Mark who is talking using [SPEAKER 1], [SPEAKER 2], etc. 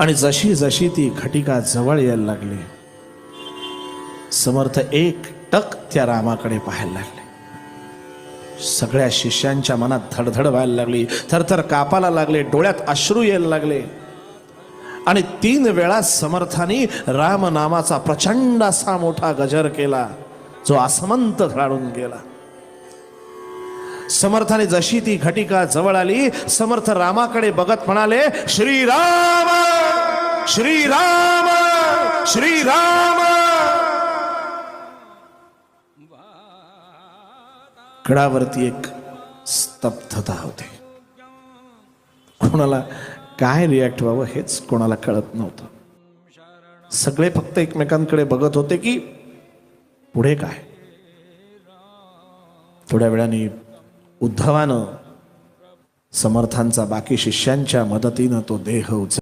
[SPEAKER 1] आणि जशी जशी ती घटिका जवळ यायला लागली, समर्थ एकटक त्या रामाकडे पाहायला लागले. सगळ्या शिष्यांच्या मनात धडधड व्हायला लागली, थरथर कापायला लागले, डोळ्यात अश्रू यायला लागले. आणि 3 वेळा समर्थांनी राम नामाचा प्रचंड असा मोठा गजर केला, जो आसमंत खेळून गेला. समर्थाने जशी ती घटिका जवळ आली, समर्थ रामाकडे बघत म्हणाले, श्रीराम श्रीराम श्रीराम. गडावरती एक स्तब्धता होती. कोणाला काय रिॲक्ट व्हावं हेच कोणाला कळत नव्हतं. सगळे फक्त एकमेकांकडे बघत होते की पुढे काय. थोड्या वेळाने उद्धवानं समर्थांचा बाकी शिष्यांच्या मदतीनं तो देह